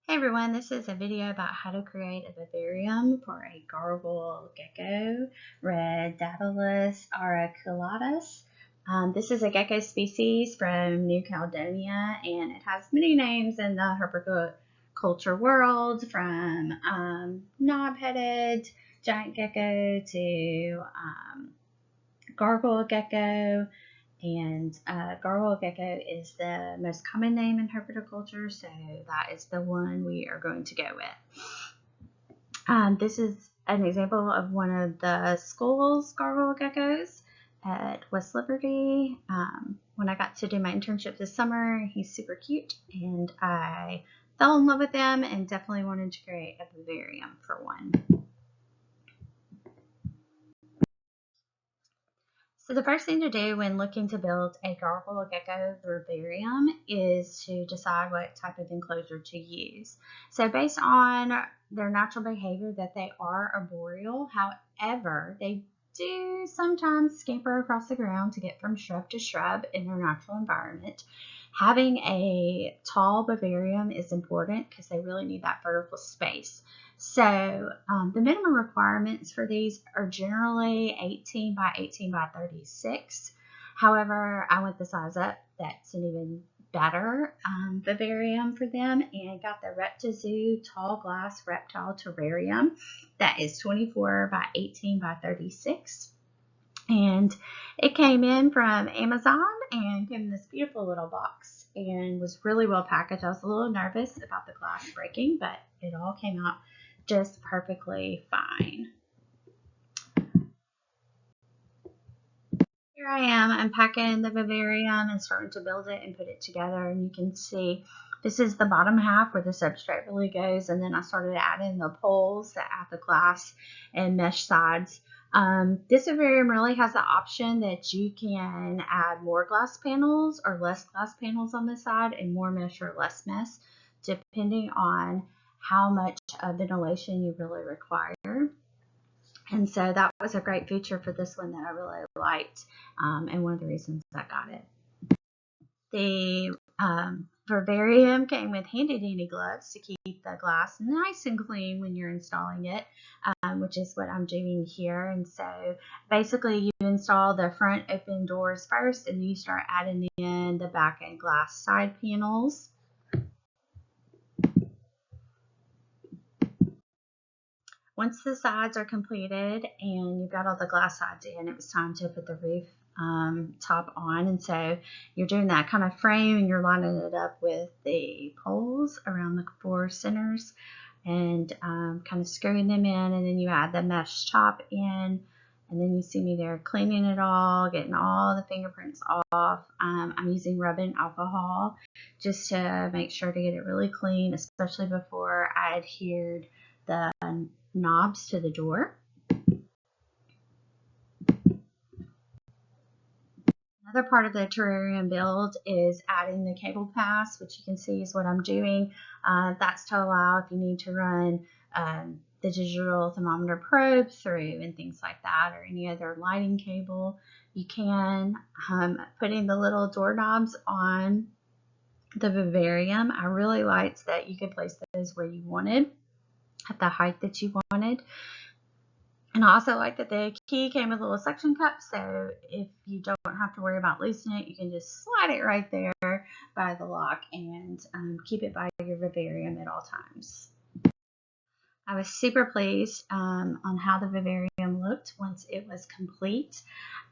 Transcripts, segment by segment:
Hey everyone, this is a video about how to create a vivarium for a gargoyle gecko, red Daedalus auriculatus. This is a gecko species from New Caledonia, and it has many names in the herpetoculture world, from knob-headed giant gecko to gargoyle gecko. And Gargoyle Gecko is the most common name in herpetoculture, so that is the one we are going to go with. This is an example of one of the schools gargoyle geckos at West Liberty. When I got to do my internship this summer, he's super cute, and I fell in love with him and definitely wanted to create a vivarium for one. So the first thing to do when looking to build a gargoyle gecko vivarium is to decide what type of enclosure to use. So based on their natural behavior that they are arboreal, however, they do sometimes scamper across the ground to get from shrub to shrub in their natural environment. Having a tall vivarium is important because they really need that vertical space. So the minimum requirements for these are generally 18 by 18 by 36. However, I went the size up. That's an even better vivarium for them, and got the ReptiZoo tall glass reptile terrarium. That is 24 by 18 by 36. And it came in from Amazon and came in this beautiful little box and was really well packaged. I was a little nervous about the glass breaking, but it all came out just perfectly fine. Here I am unpacking the vivarium and starting to build it and put it together, and you can see this is the bottom half where the substrate really goes, and then I started adding the poles that add the glass and mesh sides. This vivarium really has the option that you can add more glass panels or less glass panels on the side, and more mesh or less mesh, depending on how much ventilation you really require. And so that was a great feature for this one that I really liked, and one of the reasons I got it. The vivarium came with handy dandy gloves to keep the glass nice and clean when you're installing it, which is what I'm doing here. And so basically you install the front open doors first, and then you start adding in the back and glass side panels. Once the sides are completed and you've got all the glass sides in, it was time to put the roof top on. And so you're doing that kind of frame, and you're lining it up with the poles around the four centers, and kind of screwing them in, and then you add the mesh top in, and then you see me there cleaning it all, getting all the fingerprints off. I'm using rubbing alcohol just to make sure to get it really clean, especially before I adhered the knobs to the door. Another part of the terrarium build is adding the cable pass, which you can see is what I'm doing. That's to allow if you need to run the digital thermometer probe through and things like that, or any other lighting cable. You can. Putting the little doorknobs on the vivarium, I really liked that you could place those where you wanted, at the height that you wanted. And I also like that the key came with a little suction cup, so if you don't have to worry about loosening it, you can just slide it right there by the lock and keep it by your vivarium at all times. I was super pleased on how the vivarium looked once it was complete.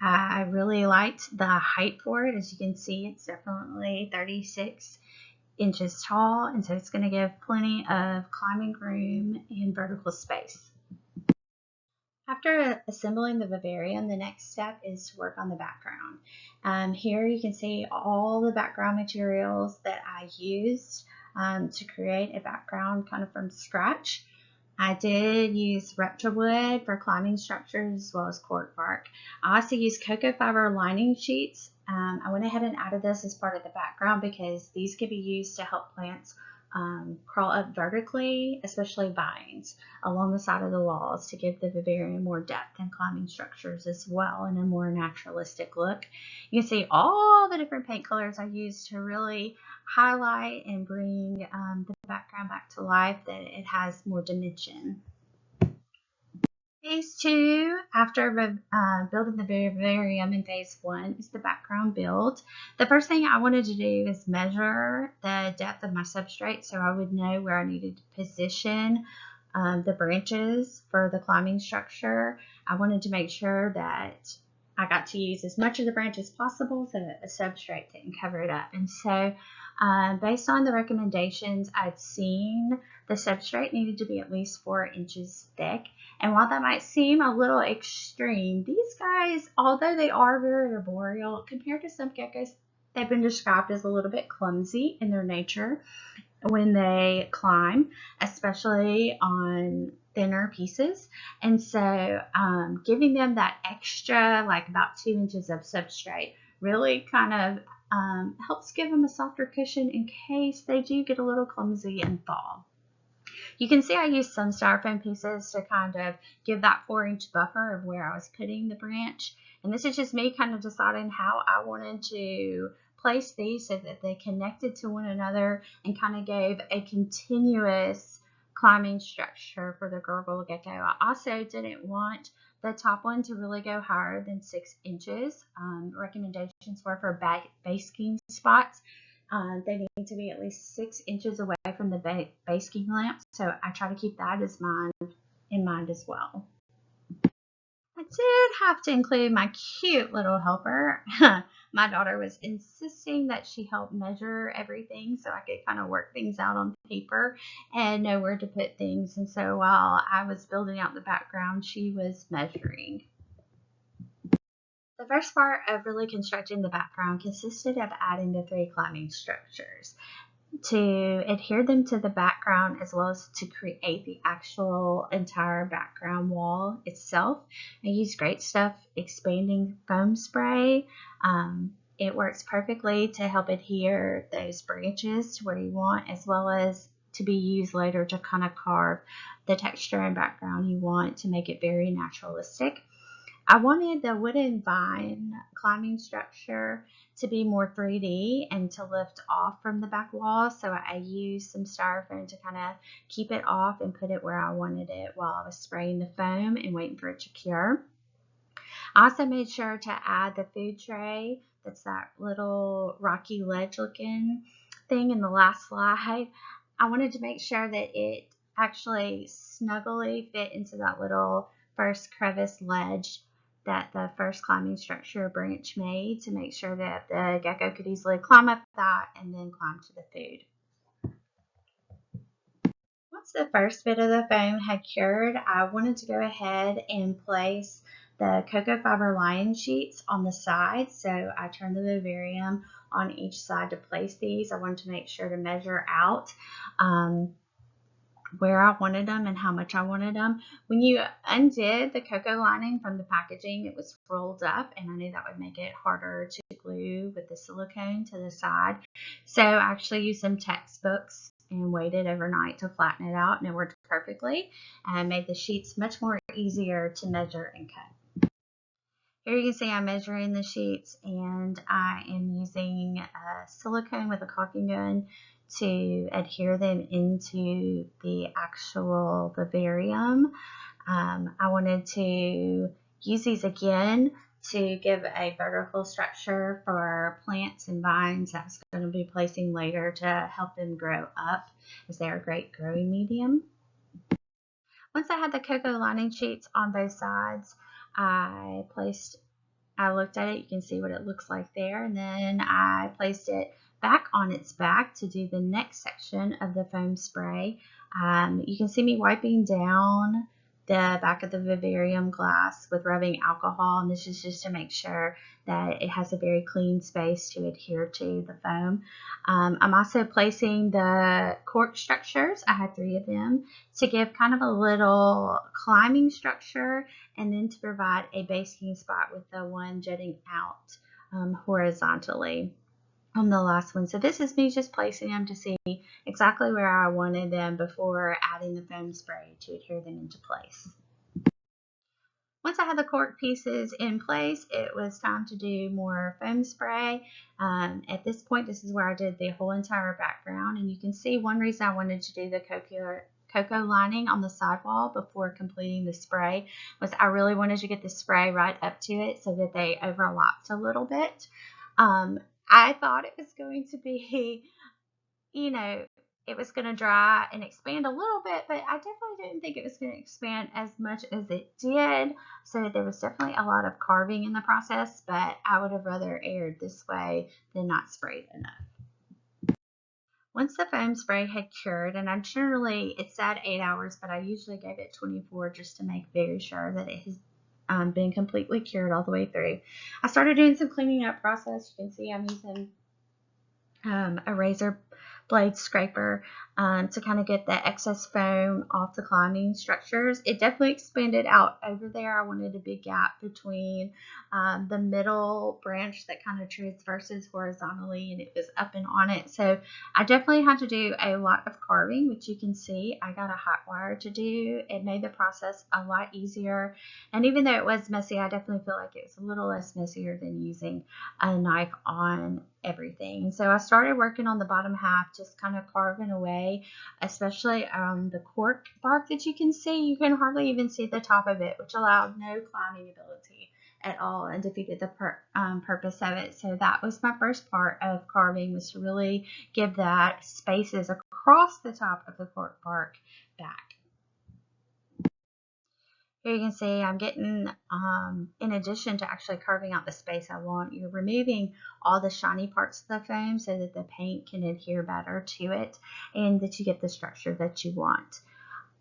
I really liked the height for it. As you can see, it's definitely 36 inches tall, and so it's going to give plenty of climbing room and vertical space. After assembling the vivarium, the next step is to work on the background. Here you can see all the background materials that I used to create a background kind of from scratch. I did use reptiwood for climbing structures as well as cork bark. I also used cocoa fiber lining sheets. I went ahead and added this as part of the background because these could be used to help plants crawl up vertically, especially vines, along the side of the walls to give the vivarium more depth and climbing structures as well, and a more naturalistic look. You can see all the different paint colors I used to really highlight and bring the background back to life, that it has more dimension. Phase 2, after building the vivarium in phase 1, is the background build. The first thing I wanted to do is measure the depth of my substrate so I would know where I needed to position the branches for the climbing structure. I wanted to make sure that I got to use as much of the branch as possible so that the substrate didn't cover it up. And so based on the recommendations I'd seen, the substrate needed to be at least 4 inches thick. And while that might seem a little extreme, these guys, although they are very arboreal, compared to some geckos, they've been described as a little bit clumsy in their nature when they climb, especially on thinner pieces. And so giving them that extra, like about 2 inches of substrate, really kind of helps give them a softer cushion in case they do get a little clumsy and fall. You can see I used some styrofoam pieces to kind of give that 4-inch buffer of where I was putting the branch. And this is just me kind of deciding how I wanted to place these so that they connected to one another and kind of gave a continuous climbing structure for the Gargoyle Gecko. I also didn't want the top one to really go higher than 6 inches. Recommendations were for basking spots. They need to be at least 6 inches away from the basking lamp, so I try to keep that in mind as well. I did have to include my cute little helper. My daughter was insisting that she help measure everything so I could kind of work things out on paper and know where to put things. And so while I was building out the background, she was measuring. The first part of really constructing the background consisted of adding the 3 climbing structures to adhere them to the background as well as to create the actual entire background wall itself. I use Great Stuff expanding foam spray. It works perfectly to help adhere those branches to where you want, as well as to be used later to kind of carve the texture and background you want to make it very naturalistic. I wanted the wooden vine climbing structure to be more 3D and to lift off from the back wall, so I used some styrofoam to kind of keep it off and put it where I wanted it while I was spraying the foam and waiting for it to cure. I also made sure to add the food tray. That's that little rocky ledge looking thing in the last slide. I wanted to make sure that it actually snugly fit into that little first crevice ledge that the first climbing structure branch made, to make sure that the gecko could easily climb up that and then climb to the food. Once the first bit of the foam had cured, I wanted to go ahead and place the cocoa fiber lion sheets on the side. So I turned the vivarium on each side to place these. I wanted to make sure to measure out where I wanted them and how much I wanted them. When you undid the cocoa lining from the packaging, it was rolled up, and I knew that would make it harder to glue with the silicone to the side. So I actually used some textbooks and waited overnight to flatten it out, and it worked perfectly and made the sheets much more easier to measure and cut. Here you can see I'm measuring the sheets, and I am using silicone with a caulking gun to adhere them into the actual vivarium. I wanted to use these again to give a vertical structure for plants and vines that I was going to be placing later to help them grow up, as they are a great growing medium. Once I had the cocoa lining sheets on both sides, I looked at it. You can see what it looks like there, and then I placed it back on its back to do the next section of the foam spray. You can see me wiping down the back of the vivarium glass with rubbing alcohol, and this is just to make sure that it has a very clean space to adhere to the foam. I'm also placing the cork structures. I had 3 of them to give kind of a little climbing structure, and then to provide a basking spot with the one jutting out horizontally on the last one. So this is me just placing them to see exactly where I wanted them before adding the foam spray to adhere them into place. Once I had the cork pieces in place, it was time to do more foam spray. At this point, this is where I did the whole entire background, and you can see one reason I wanted to do the cocoa lining on the sidewall before completing the spray was I really wanted to get the spray right up to it so that they overlapped a little bit. I thought it was going to be, you know, it was going to dry and expand a little bit, but I definitely didn't think it was going to expand as much as it did. So there was definitely a lot of carving in the process, but I would have rather aired this way than not sprayed enough. Once the foam spray had cured, and it said 8 hours, but I usually gave it 24 just to make very sure that it has been completely cured all the way through. I started doing some cleaning up process. You can see I'm using a razor blade scraper to kind of get the excess foam off the climbing structures. It definitely expanded out over there. I wanted a big gap between the middle branch that kind of transverses horizontally, and it was up and on it. So I definitely had to do a lot of carving, which you can see I got a hot wire to do. It made the process a lot easier, and even though it was messy, I definitely feel like it was a little less messier than using a knife on everything. So I started working on the bottom half, just kind of carving away, especially the cork bark that you can see. You can hardly even see the top of it, which allowed no climbing ability at all and defeated the purpose of it. So that was my first part of carving, was to really give that spaces across the top of the cork bark back. Here you can see I'm getting, in addition to actually carving out the space I want, you're removing all the shiny parts of the foam so that the paint can adhere better to it and that you get the structure that you want.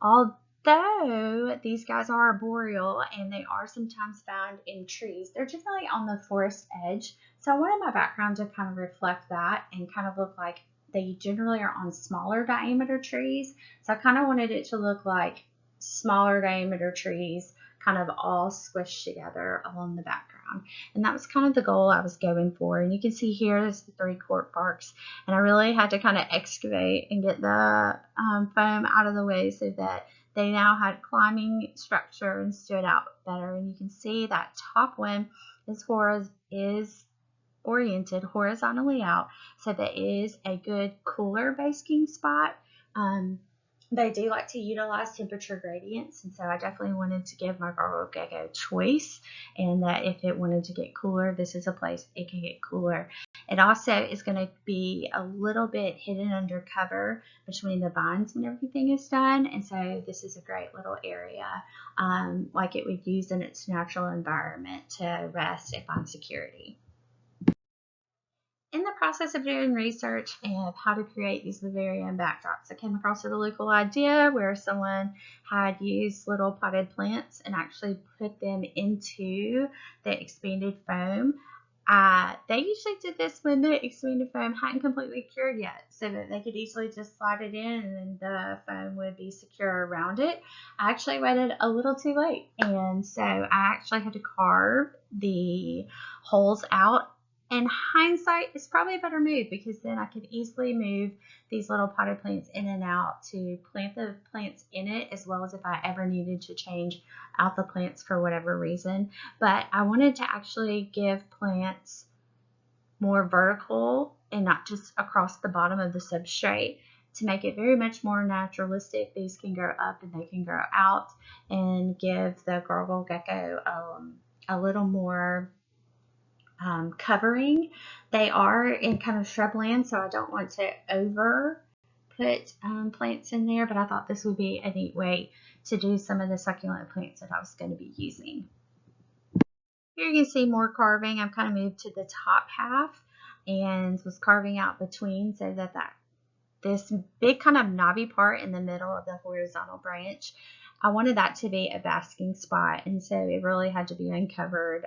Although these guys are arboreal and they are sometimes found in trees, they're generally on the forest edge. So I wanted my background to kind of reflect that and kind of look like they generally are on smaller diameter trees. So I kind of wanted it to look like smaller diameter trees kind of all squished together along the background. And that was kind of the goal I was going for. And you can see here, there's the 3 cork barks. And I really had to kind of excavate and get the foam out of the way so that they now had climbing structure and stood out better. And you can see that top one is oriented horizontally out, so that is a good cooler basking spot. They do like to utilize temperature gradients, and so I definitely wanted to give my Gargoyle Gecko choice, and that if it wanted to get cooler, this is a place it can get cooler. It also is going to be a little bit hidden under cover between the vines when everything is done, and so this is a great little area, like it would use in its natural environment to rest and find security. In the process of doing research of how to create these Vivarium backdrops, I came across a really cool idea where someone had used little potted plants and actually put them into the expanded foam. They usually did this when the expanded foam hadn't completely cured yet, so that they could easily just slide it in and then the foam would be secure around it. I actually waited a little too late, and so I actually had to carve the holes out. In hindsight, it's probably a better move, because then I could easily move these little potted plants in and out to plant the plants in it, as well as if I ever needed to change out the plants for whatever reason. But I wanted to actually give plants more vertical and not just across the bottom of the substrate, to make it very much more naturalistic. These can grow up and they can grow out, and give the Gargoyle Gecko a little more covering. They are in kind of shrubland, so I don't want to over put plants in there, but I thought this would be a neat way to do some of the succulent plants that I was going to be using. Here you can see more carving. I've kind of moved to the top half and was carving out between, so that this big kind of knobby part in the middle of the horizontal branch, I wanted that to be a basking spot, and so it really had to be uncovered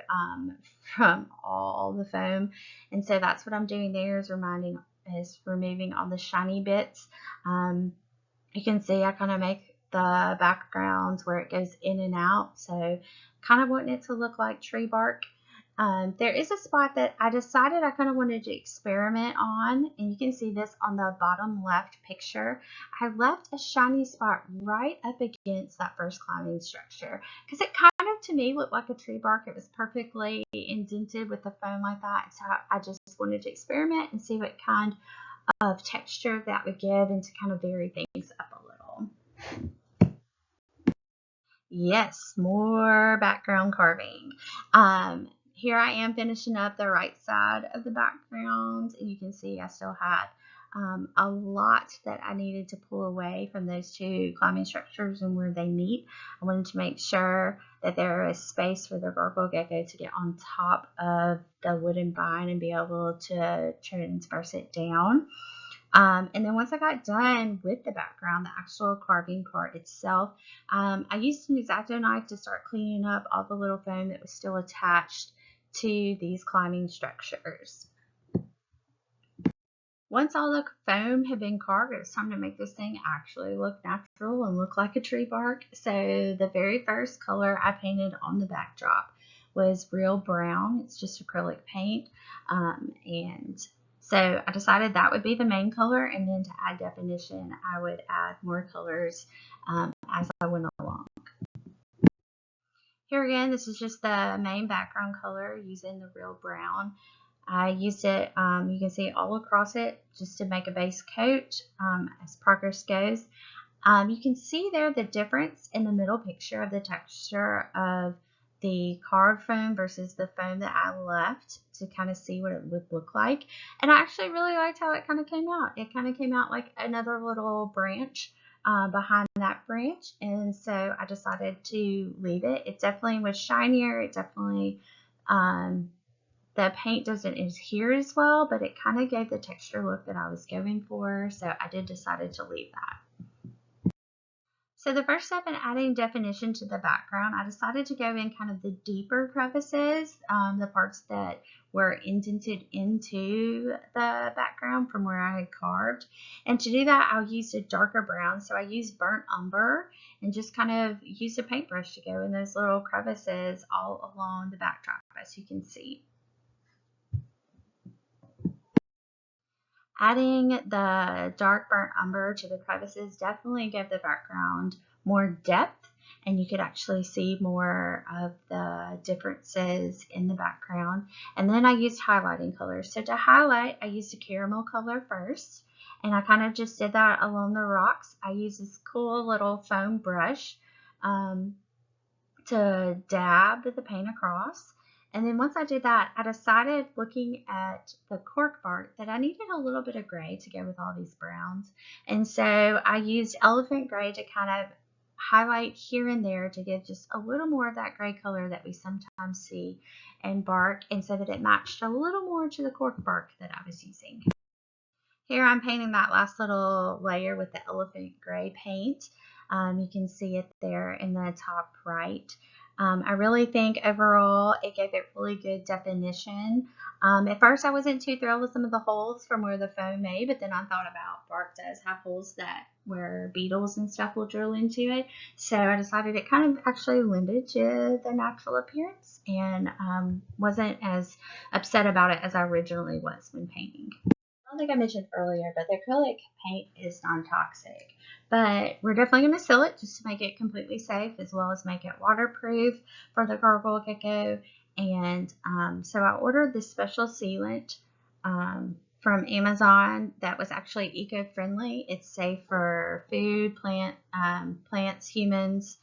from all the foam. And so that's what I'm doing there, is removing all the shiny bits. You can see I kind of make the backgrounds where it goes in and out, so kind of wanting it to look like tree bark. There is a spot that I decided I kind of wanted to experiment on, and you can see this on the bottom left picture. I left a shiny spot right up against that first climbing structure, because it kind of to me looked like a tree bark. It was perfectly indented with the foam like that. So I just wanted to experiment and see what kind of texture that would give and to kind of vary things up a little. Yes, more background carving. Here I am finishing up the right side of the background, and you can see I still had a lot that I needed to pull away from those two climbing structures and where they meet. I wanted to make sure that there is space for the Gargoyle Gecko to get on top of the wooden vine and be able to transverse it down. And then once I got done with the background, the actual carving part itself, I used an X-Acto knife to start cleaning up all the little foam that was still attached to these climbing structures. Once all the foam had been carved, it was time to make this thing actually look natural and look like a tree bark. So the very first color I painted on the backdrop was real brown. It's just acrylic paint. And so I decided that would be the main color, and then to add definition, I would add more colors as I went along. Here again, this is just the main background color using the real brown. I used it, you can see all across it just to make a base coat as progress goes. You can see there the difference in the middle picture of the texture of the carved foam versus the foam that I left to kind of see what it would look like. And I actually really liked how it kind of came out. It kind of came out like another little branch behind that branch. And so I decided to leave it. It definitely was shinier. It definitely, the paint doesn't adhere as well, but it kind of gave the texture look that I was going for. So I decided to leave that. So the first step in adding definition to the background, I decided to go in kind of the deeper crevices, the parts that were indented into the background from where I had carved. And to do that, I used a darker brown. So I used burnt umber and just kind of used a paintbrush to go in those little crevices all along the backdrop, as you can see. Adding the dark burnt umber to the crevices definitely gave the background more depth, and you could actually see more of the differences in the background. And then I used highlighting colors. So to highlight, I used a caramel color first, and I kind of just did that along the rocks. I used this cool little foam brush to dab the paint across. And then once I did that, I decided, looking at the cork bark, that I needed a little bit of gray to go with all these browns. And so I used elephant gray to kind of highlight here and there to give just a little more of that gray color that we sometimes see in bark, and so that it matched a little more to the cork bark that I was using. Here I'm painting that last little layer with the elephant gray paint. You can see it there in the top right. I really think overall it gave it really good definition. At first I wasn't too thrilled with some of the holes from where the foam made, but then I thought about bark does have holes that where beetles and stuff will drill into it. So I decided it kind of actually lended to the natural appearance, and wasn't as upset about it as I originally was when painting. I don't think I mentioned earlier, but the acrylic paint is non-toxic, but we're definitely going to seal it just to make it completely safe, as well as make it waterproof for the Gargoyle Gecko. And so I ordered this special sealant from Amazon that was actually eco-friendly. It's safe for food, plants, humans,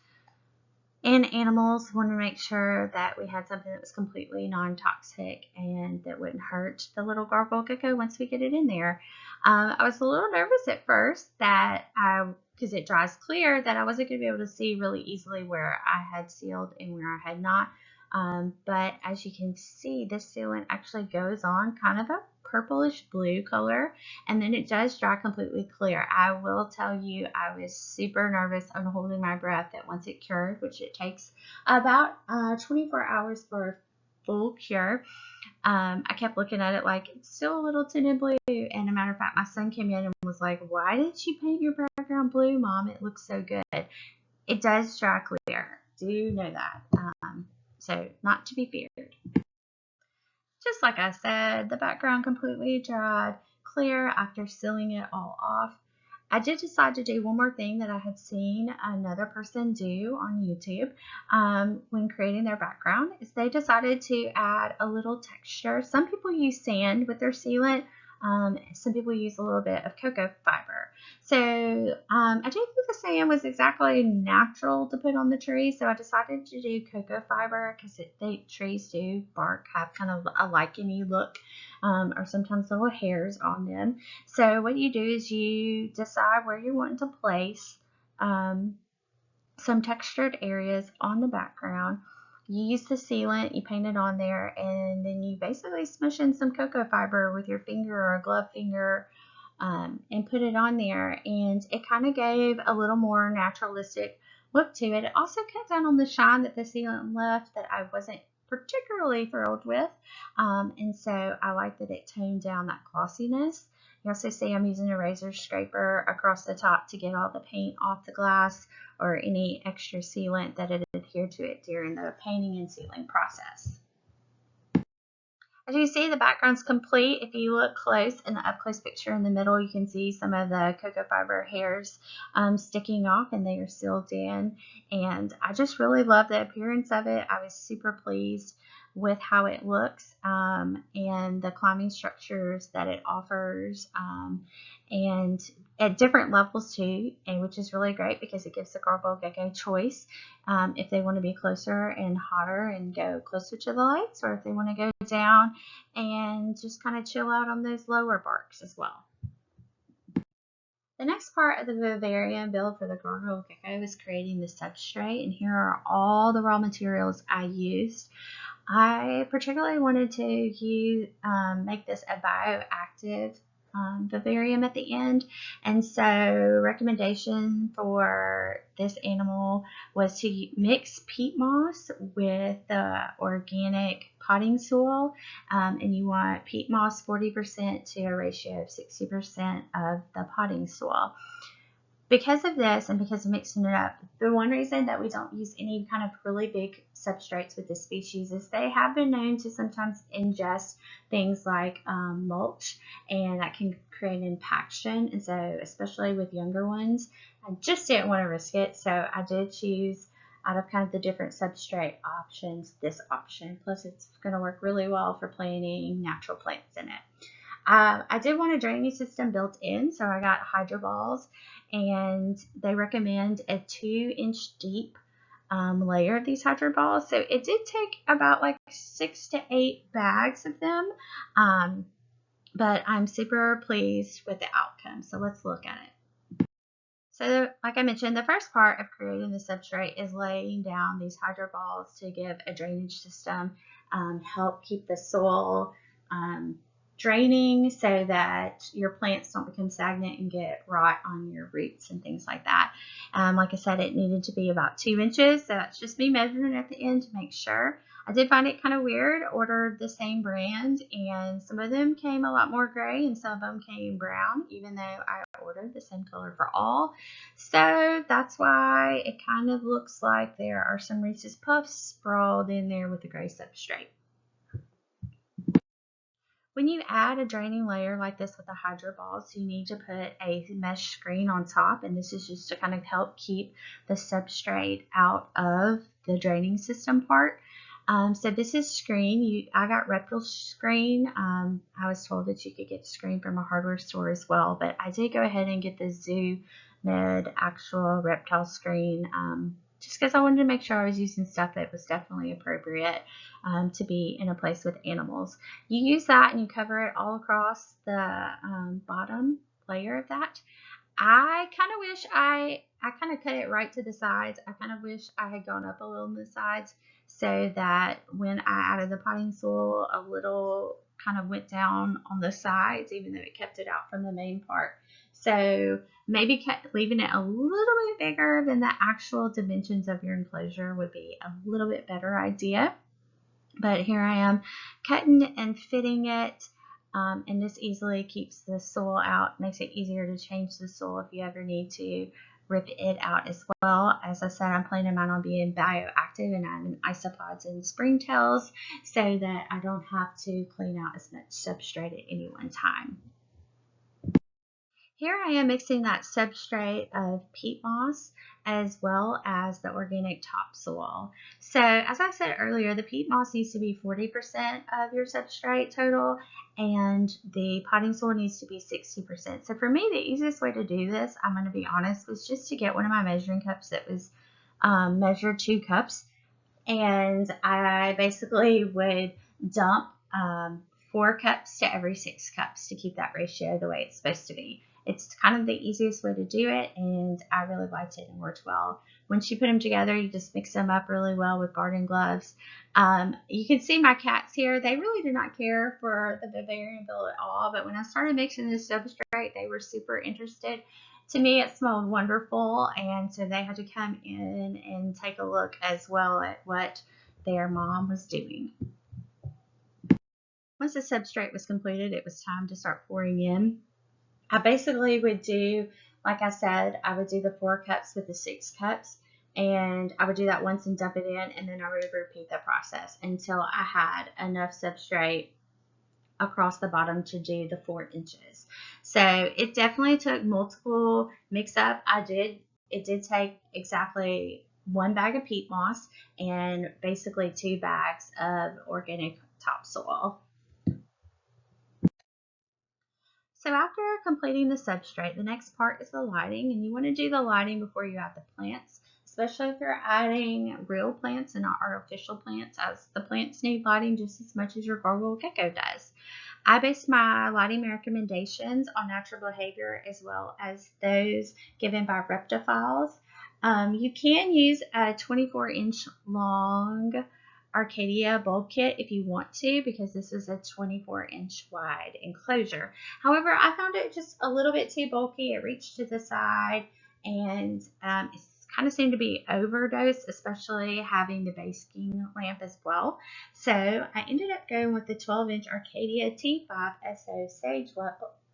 and animals. Wanted to make sure that we had something that was completely non-toxic and that wouldn't hurt the little Gargoyle Gecko once we get it in there. I was a little nervous at first that because it dries clear, that I wasn't going to be able to see really easily where I had sealed and where I had not. But as you can see, this sealant actually goes on kind of a purplish blue color, and then it does dry completely clear. I will tell you, I was super nervous and holding my breath that once it cured, which it takes about 24 hours for a full cure, I kept looking at it like it's still a little tinted blue. And a matter of fact, my son came in and was like, "Why did you paint your background blue, Mom? It looks so good." It does dry clear. Do know that. So not to be feared. Just like I said, the background completely dried clear after sealing it all off. I did decide to do one more thing that I had seen another person do on YouTube when creating their background is they decided to add a little texture. Some people use sand with their sealant. Some people use a little bit of cocoa fiber. So I don't think the sand was exactly natural to put on the tree, so I decided to do cocoa fiber because the trees do bark have kind of a licheny look, or sometimes little hairs on them. So what you do is you decide where you want to place um, some textured areas on the background. You use the sealant, you paint it on there, and then you basically smush in some cocoa fiber with your finger or a glove finger, and put it on there, and it kind of gave a little more naturalistic look to it. It also cut down on the shine that the sealant left that I wasn't particularly thrilled with, and so I like that it toned down that glossiness. You also see I'm using a razor scraper across the top to get all the paint off the glass or any extra sealant that had adhered to it during the painting and sealing process. As you see, the background's complete. If you look close in the up-close picture in the middle, you can see some of the cocoa fiber hairs sticking off, and they are sealed in. And I just really love the appearance of it. I was super pleased with how it looks, and the climbing structures that it offers, and at different levels too, and which is really great because it gives the Gargoyle Gecko choice if they want to be closer and hotter and go closer to the lights, or if they want to go down and just kind of chill out on those lower barks as well. The next part of the Vivarium build for the Gargoyle Gecko is creating the substrate, and here are all the raw materials I used. I particularly wanted to make this a bioactive vivarium at the end, and so recommendation for this animal was to mix peat moss with the organic potting soil, and you want peat moss 40% to a ratio of 60% of the potting soil. Because of this and because of mixing it up, the one reason that we don't use any kind of really big substrates with this species is they have been known to sometimes ingest things like mulch, and that can create impaction. And so especially with younger ones, I just didn't want to risk it. So I did choose out of kind of the different substrate options, this option. Plus it's going to work really well for planting natural plants in it. I did want a drainage system built in, so I got hydro balls, and they recommend a 2-inch deep layer of these hydro balls. So it did take about like 6 to 8 bags of them, but I'm super pleased with the outcome. So let's look at it. So like I mentioned, the first part of creating the substrate is laying down these hydro balls to give a drainage system, help keep the soil draining so that your plants don't become stagnant and get rot on your roots and things like that. Like I said, it needed to be about 2 inches, so that's just me measuring at the end to make sure. I did find it kind of weird, ordered the same brand, and some of them came a lot more gray and some of them came brown, even though I ordered the same color for all. So that's why it kind of looks like there are some Reese's Puffs sprawled in there with the gray substrate. When you add a draining layer like this with the hydro balls, you need to put a mesh screen on top, and this is just to kind of help keep the substrate out of the draining system part. So this is screen. I got reptile screen. I was told that you could get screen from a hardware store as well, but I did go ahead and get the Zoo Med actual reptile screen, just because I wanted to make sure I was using stuff that was definitely appropriate to be in a place with animals. You use that and you cover it all across the bottom layer of that. I kind of wish I kind of cut it right to the sides. I kind of wish I had gone up a little on the sides so that when I added the potting soil, a little kind of went down on the sides, even though it kept it out from the main part. So maybe leaving it a little bit bigger than the actual dimensions of your enclosure would be a little bit better idea. But here I am cutting and fitting it, and this easily keeps the soil out, makes it easier to change the soil if you ever need to rip it out as well. As I said, I'm planning mine on being bioactive and adding isopods and springtails so that I don't have to clean out as much substrate at any one time. Here I am mixing that substrate of peat moss as well as the organic topsoil. So as I said earlier, the peat moss needs to be 40% of your substrate total and the potting soil needs to be 60%. So for me, the easiest way to do this, I'm going to be honest, was just to get one of my measuring cups that was measured 2 cups, and I basically would dump 4 cups to every 6 cups to keep that ratio the way it's supposed to be. It's kind of the easiest way to do it, and I really liked it and worked well. Once you put them together, you just mix them up really well with garden gloves. You can see my cats here. They really did not care for the Vivarium build at all, but when I started mixing this substrate, they were super interested. To me, it smelled wonderful, and so they had to come in and take a look as well at what their mom was doing. Once the substrate was completed, it was time to start pouring in. I basically would do, like I said, I would do the 4 cups with the 6 cups, and I would do that once and dump it in, and then I would repeat the process until I had enough substrate across the bottom to do the 4 inches. So it definitely took multiple mix up. It did take exactly 1 bag of peat moss and basically 2 bags of organic topsoil. So after completing the substrate, the next part is the lighting, and you want to do the lighting before you add the plants, especially if you're adding real plants and not artificial plants, as the plants need lighting just as much as your Gargoyle Gecko does. I based my lighting recommendations on natural behavior as well as those given by reptiles. You can use a 24-inch long Arcadia bulb kit if you want to, because this is a 24-inch wide enclosure. However, I found it just a little bit too bulky. It reached to the side, and it kind of seemed to be overdosed, especially having the basking lamp as well. So I ended up going with the 12-inch Arcadia T5 SO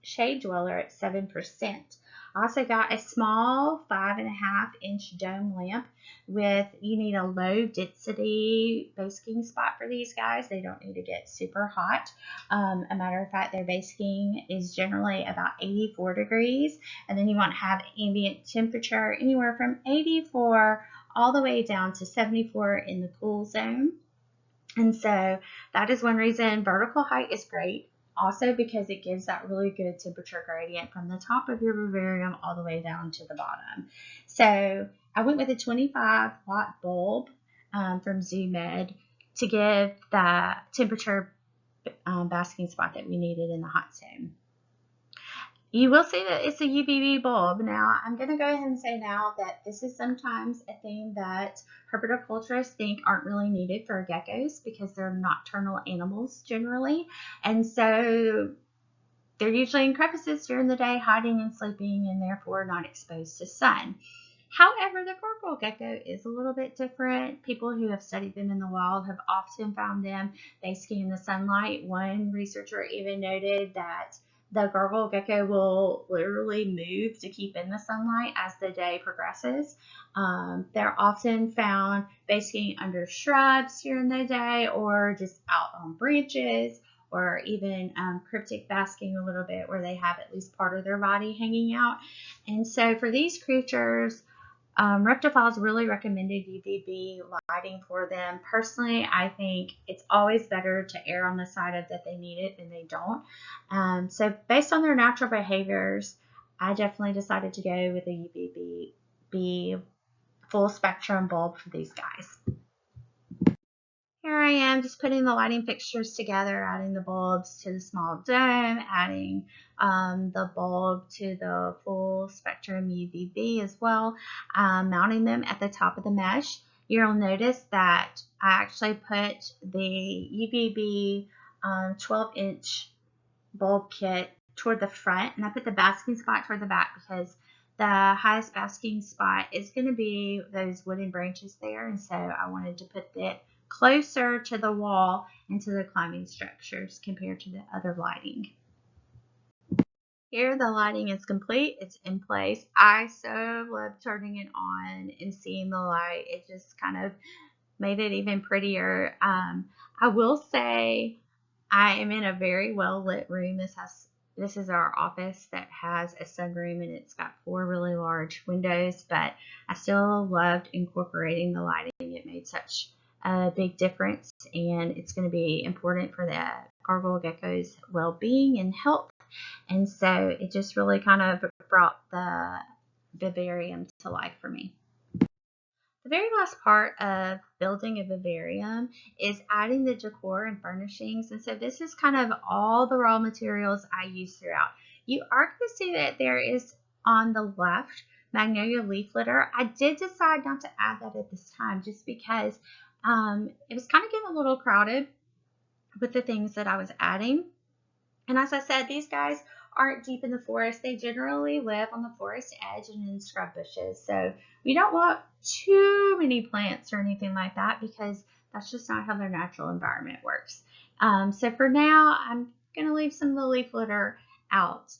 Shade Dweller at 7%. I also got a small 5.5-inch dome lamp you need a low density basking spot for these guys. They don't need to get super hot. A matter of fact, their basking is generally about 84 degrees, and then you want to have ambient temperature anywhere from 84 all the way down to 74 in the cool zone. And so that is one reason vertical height is great. Also because it gives that really good temperature gradient from the top of your vivarium all the way down to the bottom. So I went with a 25-watt bulb from ZooMed to give the temperature basking spot that we needed in the hot zone. You will see that it's a UVB bulb. Now, I'm going to go ahead and say now that this is sometimes a thing that herpetoculturists think aren't really needed for geckos because they're nocturnal animals generally. And so they're usually in crevices during the day, hiding and sleeping, and therefore not exposed to sun. However, the Gargoyle Gecko is a little bit different. People who have studied them in the wild have often found them basking in the sunlight. One researcher even noted that the Gargoyle Gecko will literally move to keep in the sunlight as the day progresses. They're often found basking under shrubs during the day or just out on branches, or even cryptic basking a little bit where they have at least part of their body hanging out. And so for these creatures, reptiles really recommended UVB lighting for them. Personally, I think it's always better to err on the side of that they need it than they don't. So based on their natural behaviors, I definitely decided to go with a UVB full spectrum bulb for these guys. Here I am just putting the lighting fixtures together, adding the bulbs to the small dome, adding the bulb to the full spectrum UVB as well, mounting them at the top of the mesh. You'll notice that I actually put the UVB 12-inch bulb kit toward the front, and I put the basking spot toward the back because the highest basking spot is going to be those wooden branches there, and so I wanted to put it closer to the wall and to the climbing structures compared to the other lighting. Here the lighting is complete, it's in place. I so love turning it on and seeing the light. It just kind of made it even prettier. I will say I am in a very well lit room. This this is our office that has a sunroom and it's got 4 really large windows, but I still loved incorporating the lighting. It made such a big difference, and it's going to be important for the Gargoyle Gecko's well-being and health. And so it just really kind of brought the vivarium to life for me. The very last part of building a vivarium is adding the decor and furnishings. And so this is kind of all the raw materials I use throughout. You are going to see that there is on the left magnolia leaf litter. I did decide not to add that at this time just because it was kind of getting a little crowded with the things that I was adding. And as I said, these guys aren't deep in the forest. They generally live on the forest edge and in scrub bushes. So we don't want too many plants or anything like that because that's just not how their natural environment works. So for now, I'm going to leave some of the leaf litter out.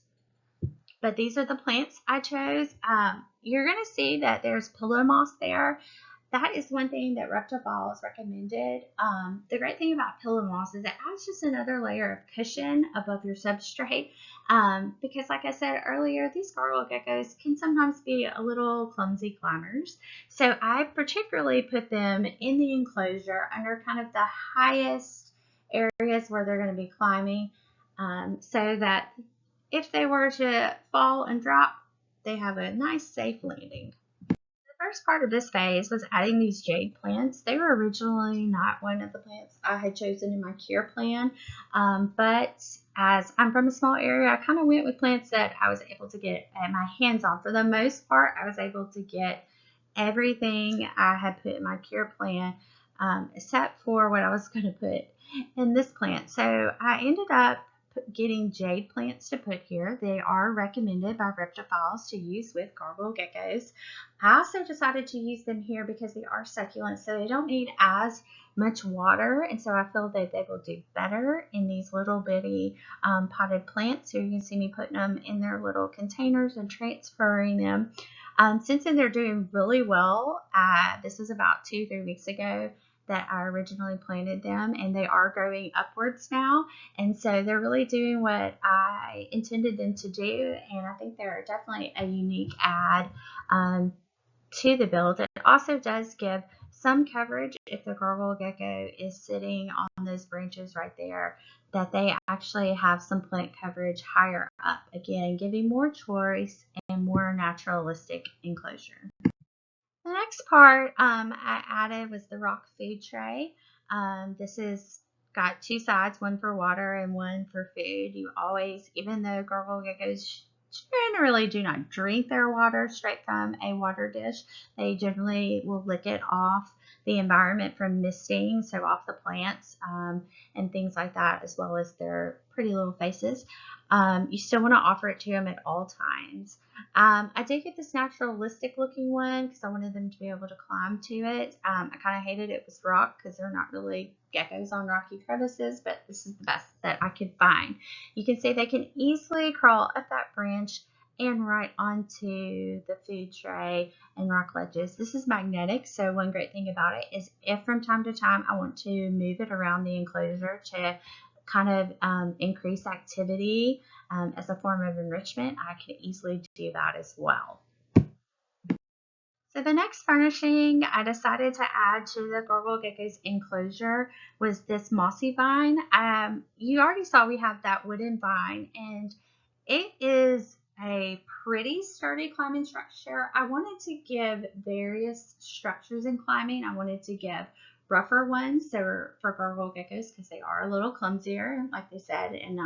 But these are the plants I chose. You're going to see that there's pillow moss there. That is one thing that Reptifiles recommended. The great thing about pillow moss is it adds just another layer of cushion above your substrate. Because like I said earlier, these gargoyle geckos can sometimes be a little clumsy climbers. So I particularly put them in the enclosure under kind of the highest areas where they're going to be climbing, so that if they were to fall and drop, they have a nice safe landing. The first part of this phase was adding these jade plants. They were originally not one of the plants I had chosen in my care plan, but as I'm from a small area, I kind of went with plants that I was able to get my hands on. For the most part, I was able to get everything I had put in my care plan, except for what I was going to put in this plant. So I ended up getting jade plants to put here. They are recommended by Reptifiles to use with gargoyle geckos. I also decided to use them here because they are succulent, so they don't need as much water, and so I feel that they will do better in these little bitty potted plants. So you can see me putting them in their little containers and transferring them. Since then, they're doing really well. This was about 2-3 weeks ago that I originally planted them, and they are growing upwards now, and so they're really doing what I intended them to do, and I think they're definitely a unique add to the build. It also does give some coverage if the gargoyle gecko is sitting on those branches right there, that they actually have some plant coverage higher up, again giving more choice and more naturalistic enclosure. The next part I added was the rock food tray. This is got 2 sides, one for water and one for food. You always, even though gargoyle geckos generally do not drink their water straight from a water dish, they generally will lick it off the environment from misting, so off the plants and things like that, as well as their pretty little faces. You still want to offer it to them at all times. I did get this naturalistic looking one because I wanted them to be able to climb to it. I kind of hated it was rock because they're not really geckos on rocky crevices, but this is the best that I could find. You can see they can easily crawl up that branch and right onto the food tray and rock ledges. This is magnetic, so one great thing about it is if from time to time I want to move it around the enclosure to kind of increase activity as a form of enrichment, I can easily do that as well. So the next furnishing I decided to add to the gargoyle gecko's enclosure was this mossy vine. You already saw we have that wooden vine, and it is a pretty sturdy climbing structure. I wanted to give various structures in climbing. I wanted to give rougher ones for gargoyle geckos because they are a little clumsier, like they said, and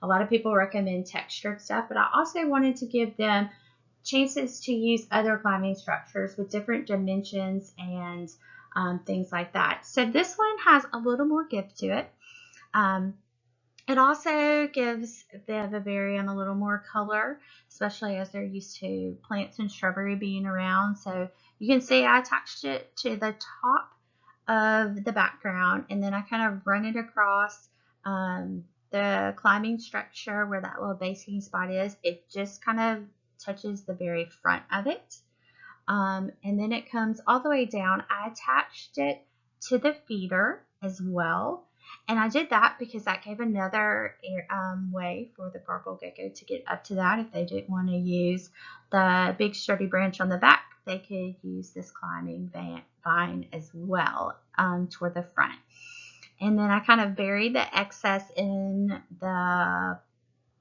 a lot of people recommend textured stuff, but I also wanted to give them chances to use other climbing structures with different dimensions and things like that. So this one has a little more give to it. It also gives the vivarium a little more color, especially as they're used to plants and shrubbery being around. So you can see I attached it to the top of the background, and then I kind of run it across the climbing structure where that little basing spot is. It just kind of touches the very front of it, and then it comes all the way down. I attached it to the feeder as well, And I did that because that gave another way for the Gargoyle Gecko to get up to that. If they didn't want to use the big sturdy branch on the back, they could use this climbing vine as well toward the front. And then I kind of buried the excess in the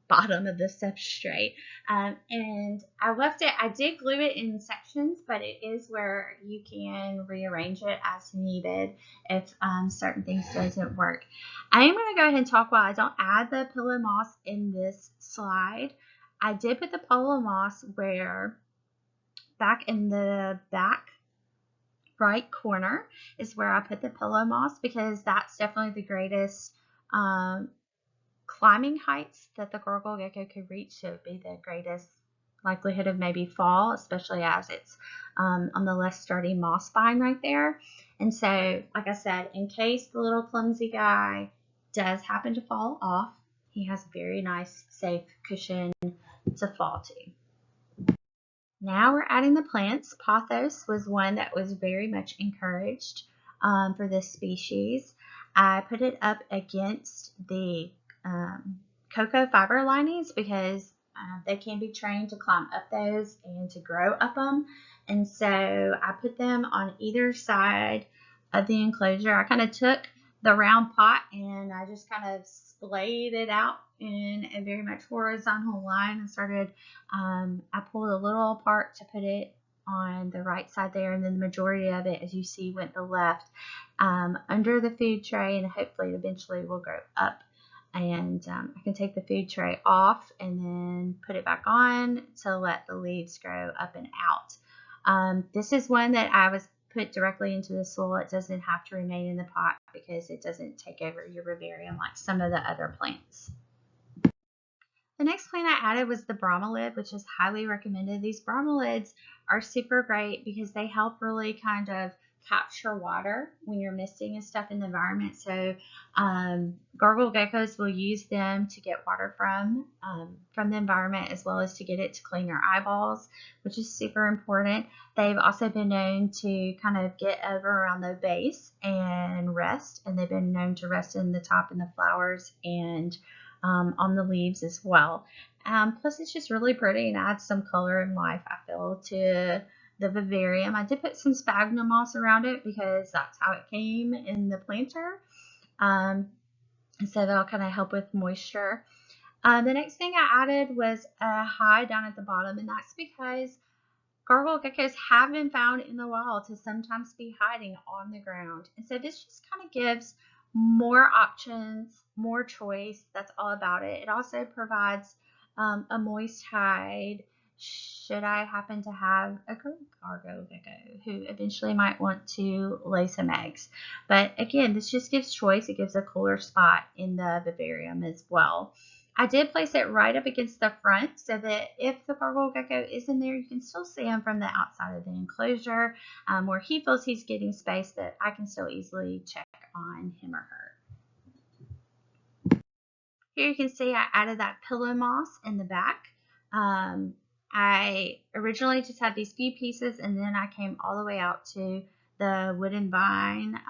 bottom of the substrate. And I left it, I did glue it in sections, but it is where you can rearrange it as needed if certain things doesn't work. I am going to go ahead and talk while I don't add the pillow moss in this slide. I did put the pillow moss where back in the back right corner is where I put the pillow moss, because that's definitely the greatest climbing heights that the Gargoyle Gecko could reach. So it would be the greatest likelihood of maybe fall, especially as it's on the less sturdy moss vine right there. And so, like I said, in case the little clumsy guy does happen to fall off, he has a very nice, safe cushion to fall to. Now we're adding the plants. Pothos was one that was very much encouraged for this species. I put it up against the cocoa fiber linings because they can be trained to climb up those and to grow up them. And so I put them on either side of the enclosure. I kind of took the round pot and I just kind of splayed it out in a very much horizontal line and started, I pulled a little apart to put it on the right side there, and then the majority of it, as you see, went the left under the food tray, and hopefully eventually will grow up. And I can take the food tray off and then put it back on to let the leaves grow up and out. This is one that I was put directly into the soil. It doesn't have to remain in the pot because it doesn't take over your vivarium like some of the other plants. The next plant I added was the bromelid, which is highly recommended. These bromelids are super great because they help really kind of capture water when you're misting and stuff in the environment. So gargoyle geckos will use them to get water from the environment, as well as to get it to clean their eyeballs, which is super important. They've also been known to kind of get over around the base and rest, and they've been known to rest in the top and the flowers and on the leaves as well. Plus it's just really pretty and adds some color and life, I feel, to the vivarium. I did put some sphagnum moss around it because that's how it came in the planter. So that'll kind of help with moisture. The next thing I added was a hide down at the bottom, and that's because gargoyle geckos have been found in the wild to sometimes be hiding on the ground. And so this just kind of gives more options, more choice. That's all about it. It also provides a moist hide should I happen to have a gargoyle gecko who eventually might want to lay some eggs. But again, this just gives choice. It gives a cooler spot in the vivarium as well. I did place it right up against the front so that if the gargoyle gecko is in there, you can still see him from the outside of the enclosure, where he feels he's getting space, that I can still easily check on him or her. Here you can see I added that pillow moss in the back. I originally just had these few pieces, and then I came all the way out to the wooden vine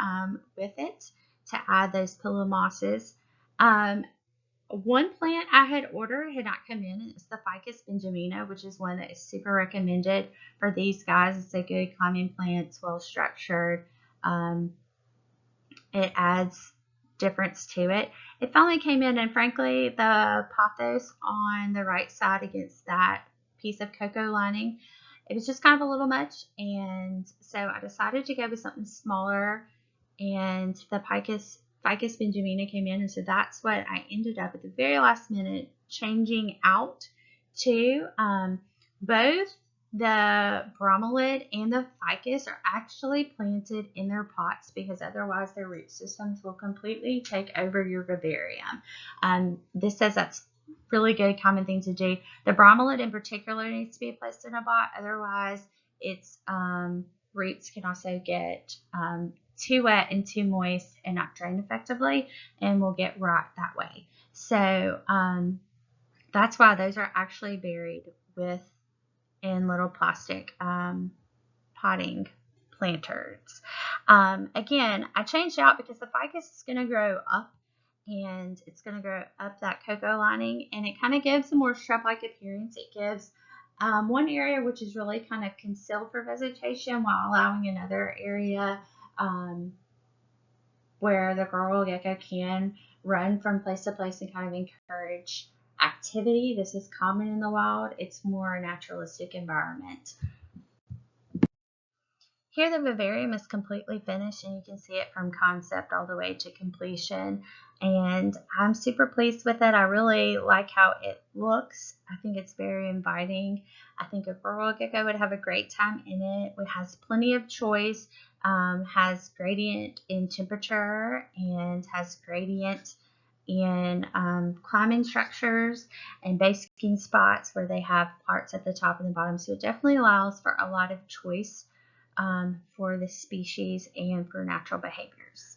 with it to add those pillow mosses. One plant I had ordered had not come in, and it's the Ficus benjamina, which is one that is super recommended for these guys. It's a good climbing plant. It's well structured. It adds difference to it. It finally came in, and frankly, the pothos on the right side against that piece of cocoa lining, it was just kind of a little much, and so I decided to go with something smaller, and the Ficus benjamina came in, and so that's what I ended up at the very last minute changing out to. Both the bromelid and the ficus are actually planted in their pots because otherwise their root systems will completely take over your vivarium. This says that's really good common thing to do. The bromelid in particular needs to be placed in a pot, otherwise its roots can also get too wet and too moist and not drain effectively, and will get rot that way. So that's why those are actually buried in little plastic potting planters. Again, I changed out because the ficus is going to grow up, and it's going to grow up that cocoa lining, and it kind of gives a more shrub-like appearance. It gives one area which is really kind of concealed for vegetation, while allowing another area where the gargoyle gecko can run from place to place and kind of encourage activity. This is common in the wild. It's more a naturalistic environment. Here the vivarium is completely finished, and you can see it from concept all the way to completion, and I'm super pleased with it. I really like how it looks. I think it's very inviting. I think a gargoyle gecko would have a great time in it. It has plenty of choice, has gradient in temperature, and has gradient in climbing structures and basking spots where they have parts at the top and the bottom. So it definitely allows for a lot of choice for the species and for natural behaviors.